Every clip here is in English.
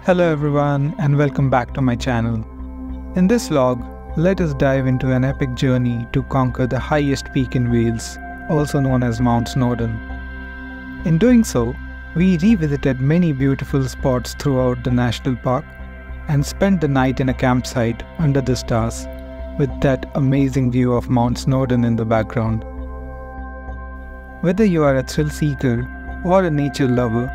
Hello everyone and welcome back to my channel. In this vlog, let us dive into an epic journey to conquer the highest peak in Wales, also known as Mount Snowdon. In doing so, we revisited many beautiful spots throughout the national park and spent the night in a campsite under the stars with that amazing view of Mount Snowdon in the background. Whether you are a thrill seeker or a nature lover,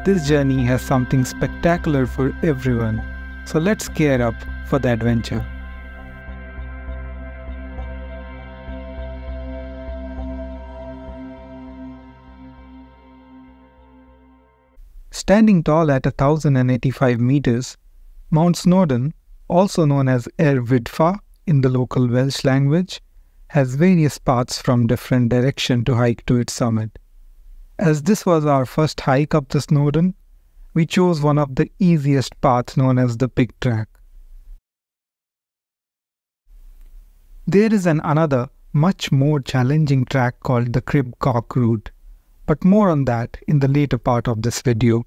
this journey has something spectacular for everyone, so let's gear up for the adventure. Standing tall at 1085 meters, Mount Snowdon, also known as Yr Wydfa in the local Welsh language, has various paths from different directions to hike to its summit. As this was our first hike up the Snowdon, we chose one of the easiest paths known as the Pig Track. There is another much more challenging track called the Crib Cock route, but more on that in the later part of this video.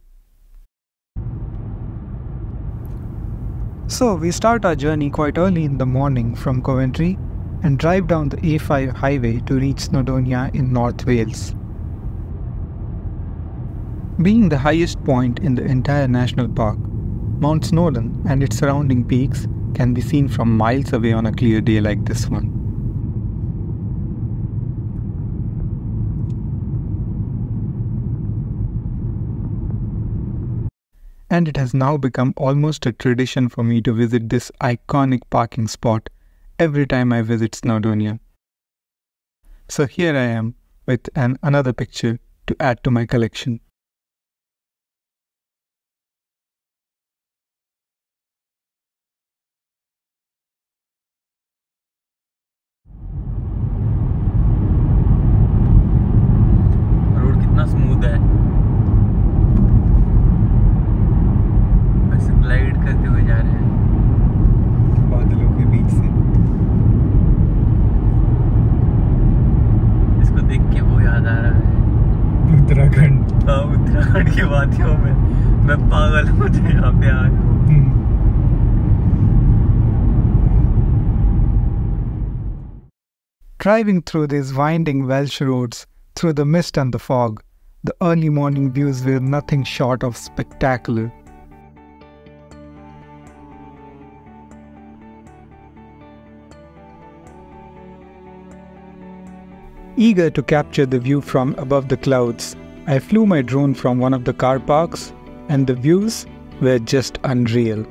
So we start our journey quite early in the morning from Coventry and drive down the A5 highway to reach Snowdonia in North Wales. Being the highest point in the entire national park, Mount Snowdon and its surrounding peaks can be seen from miles away on a clear day like this one. And it has now become almost a tradition for me to visit this iconic parking spot every time I visit Snowdonia. So here I am with another picture to add to my collection. Road कितना smooth है, बस glide करते हुए जा रहे हैं बादलों के बीच से। इसको देख के वो याद आ रहा है उत्तराखंड। हाँ, उत्तराखंड की वादियों में मैं पागल हूँ जो यहाँ पे आया हूँ। Driving through these winding Welsh roads through the mist and the fog, the early morning views were nothing short of spectacular. Eager to capture the view from above the clouds, I flew my drone from one of the car parks, and the views were just unreal.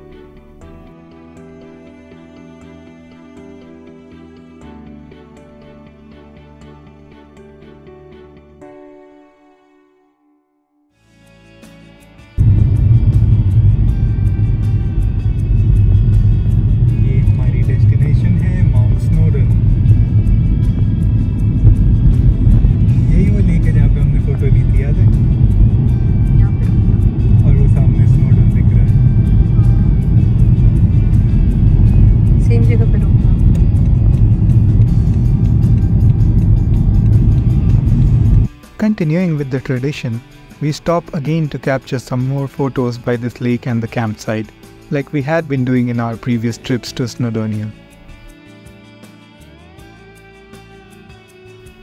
Continuing with the tradition, we stop again to capture some more photos by this lake and the campsite, like we had been doing in our previous trips to Snowdonia.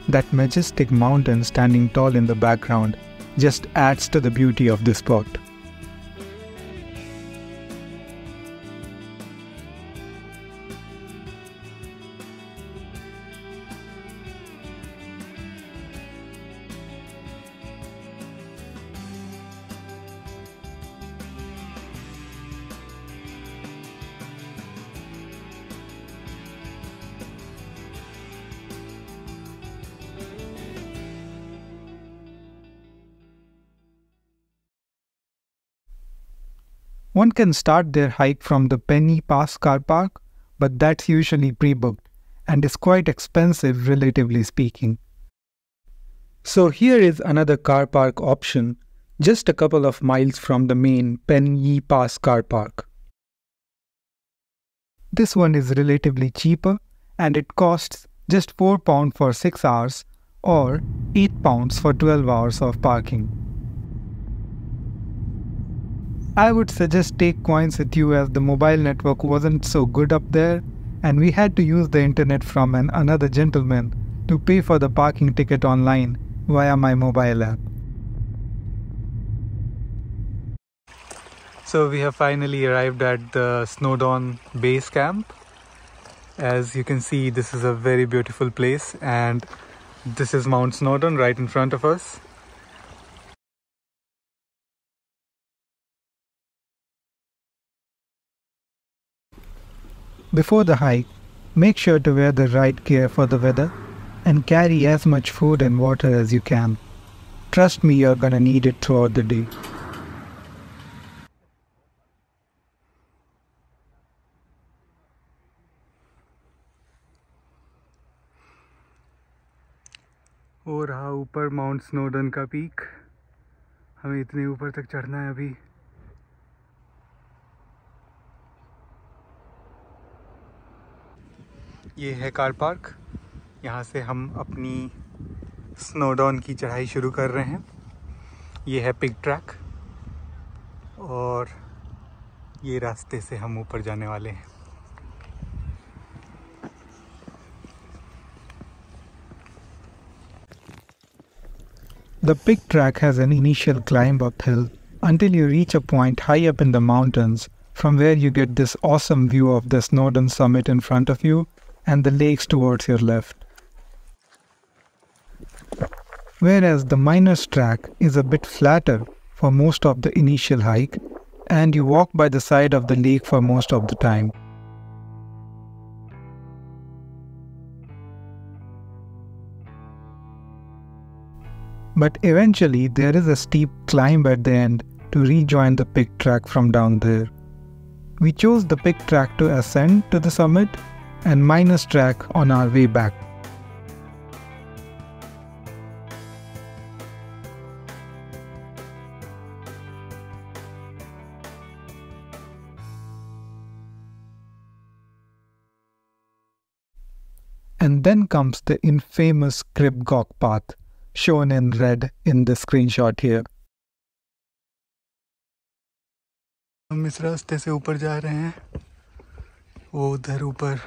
That majestic mountain standing tall in the background just adds to the beauty of this spot. One can start their hike from the Penny Pass car park, but that's usually pre-booked and is quite expensive relatively speaking. So here is another car park option, just a couple of miles from the main Penny Pass car park. This one is relatively cheaper and it costs just £4 for 6 hours or £8 for 12 hours of parking. I would suggest take coins with you as the mobile network wasn't so good up there and we had to use the internet from another gentleman to pay for the parking ticket online via my mobile app. So we have finally arrived at the Snowdon base camp. As you can see, this is a very beautiful place and this is Mount Snowdon right in front of us. Before the hike, make sure to wear the right gear for the weather and carry as much food and water as you can. Trust me, you're gonna need it throughout the day. हो रहा ऊपर mount Snowden का peak. हमें इतने ऊपर तक चढ़ना है अभी। ये है कार पार्क। यहाँ से हम अपनी स्नोडॉन की चढ़ाई शुरू कर रहे हैं। ये है पिग ट्रैक और ये रास्ते से हम ऊपर जाने वाले हैं। The pig track has an initial climb uphill until you reach a point high up in the mountains, from where you get this awesome view of the Snowdon summit in front of you and the lakes towards your left. Whereas the miner's track is a bit flatter for most of the initial hike, and you walk by the side of the lake for most of the time. But eventually there is a steep climb at the end to rejoin the pig track from down there. We chose the pig track to ascend to the summit and miner's track on our way back. And then comes the infamous Cribgoch path, shown in red in the screenshot here. हम इस रास्ते से ऊपर जा रहे हैं। वो उधर ऊपर,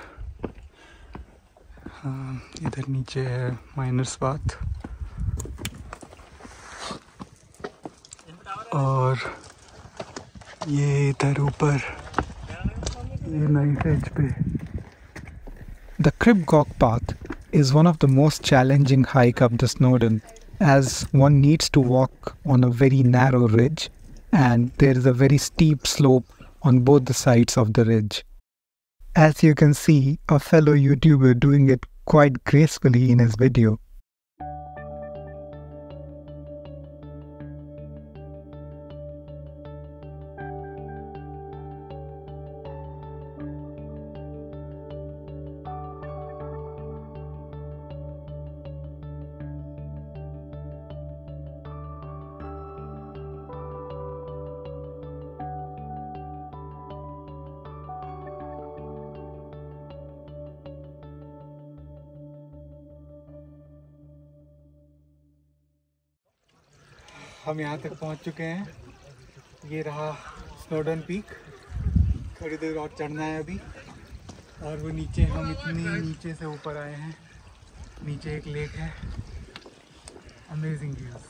इधर नीचे है माइनर्स पाथ और ये इधर ऊपर ये नाइफ एज पे। The Cribgoch path is one of the most challenging hike up the Snowdon, as one needs to walk on a very narrow ridge and there is a very steep slope on both the sides of the ridge. As you can see, a fellow YouTuber doing it quite gracefully in his video. हम यहाँ तक पहुँच चुके हैं। ये रहा Snowden peak. थोड़ी देर और चढ़ना है अभी और वो नीचे हम इतनी नीचे से ऊपर आए हैं। नीचे एक लेक है। Amazing views.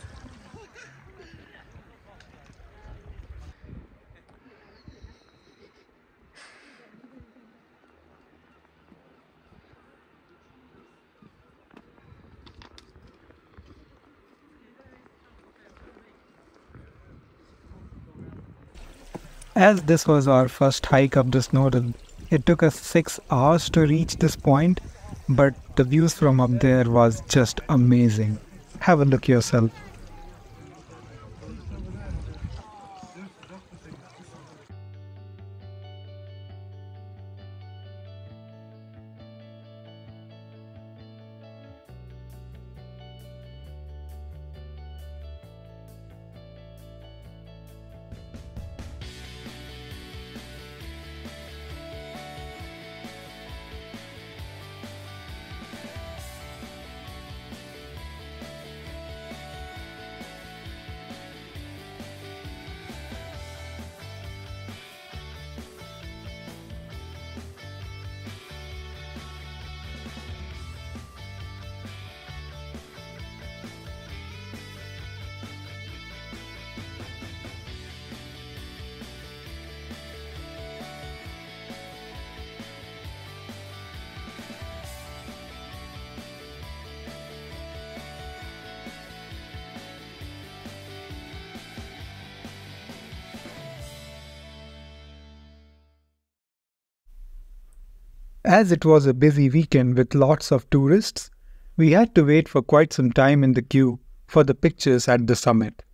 As this was our first hike up the Snowdon, it took us 6 hours to reach this point, but the views from up there was just amazing. Have a look yourself. As it was a busy weekend with lots of tourists, we had to wait for quite some time in the queue for the pictures at the summit.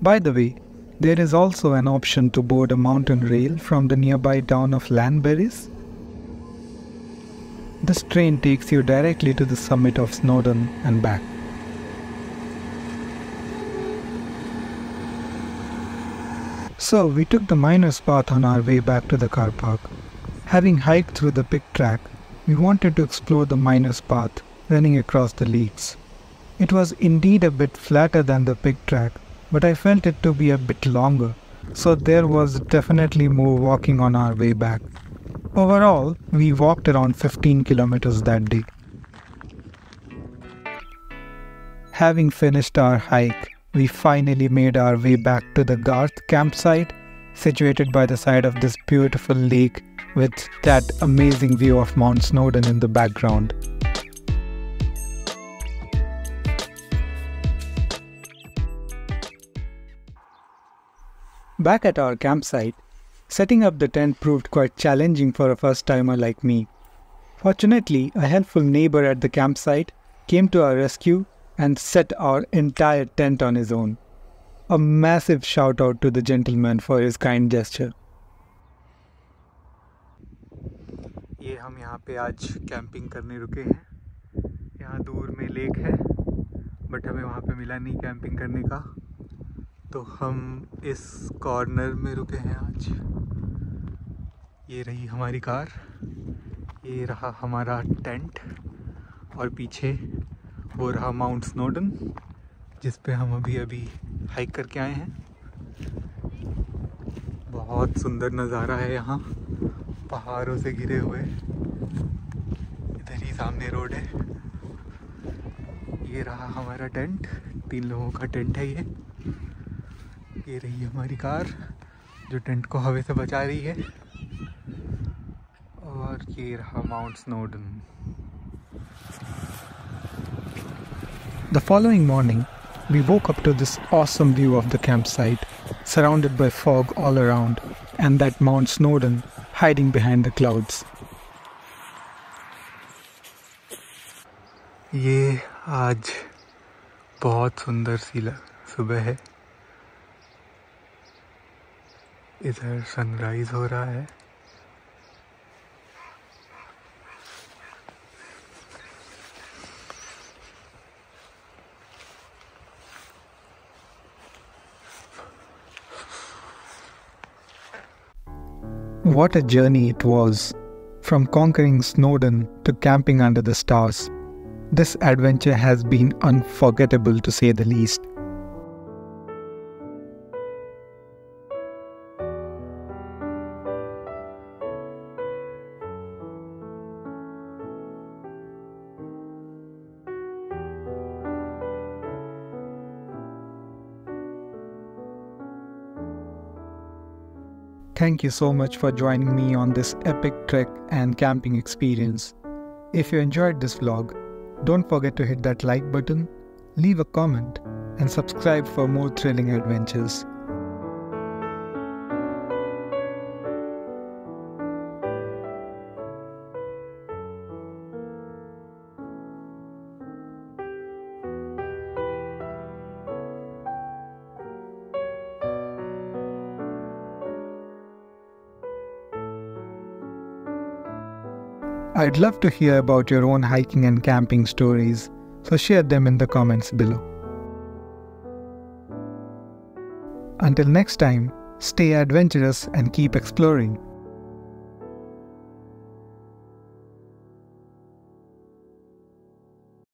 By the way, there is also an option to board a mountain rail from the nearby town of Llanberis. This train takes you directly to the summit of Snowdon and back. So we took the miner's path on our way back to the car park. Having hiked through the pig track, we wanted to explore the miner's path running across the lakes. It was indeed a bit flatter than the pig track, but I felt it to be a bit longer, so there was definitely more walking on our way back. Overall, we walked around 15 kilometers that day. Having finished our hike, we finally made our way back to the Garth campsite, situated by the side of this beautiful lake with that amazing view of Mount Snowdon in the background. Back at our campsite, setting up the tent proved quite challenging for a first-timer like me. Fortunately, a helpful neighbor at the campsite came to our rescue and set our entire tent on his own. A massive shout out to the gentleman for his kind gesture. ये हम यहाँ पे आज camping करने रुके हैं। यहाँ दूर में लेक है, बट हमें वहाँ पे मिला नहीं कैंपिंग करने का, तो हम इस कॉर्नर में रुके हैं आज। ये रही हमारी कार, ये रहा हमारा टेंट, और पीछे वो रहा माउंट स्नोडन, जिस पे हम अभी हाइक करके आए हैं। बहुत सुंदर नज़ारा है यहाँ, पहाड़ों से घिरे हुए। इधर ही सामने रोड है। ये रहा हमारा टेंट, 3 लोगों का टेंट है ये। ये रही हमारी कार जो टेंट को हवा से बचा रही है, और ये रहा mount Snowden. The following morning, we woke up to this awesome view of the campsite, surrounded by fog all around, and that Mount Snowdon hiding behind the clouds. ये आज बहुत सुंदर सी सुबह है। इधर सनराइज हो रहा है। What a journey it was, from conquering Snowdon to camping under the stars. This adventure has been unforgettable to say the least. Thank you so much for joining me on this epic trek and camping experience. If you enjoyed this vlog, don't forget to hit that like button, leave a comment, and subscribe for more thrilling adventures. I'd love to hear about your own hiking and camping stories, so share them in the comments below. Until next time, stay adventurous and keep exploring.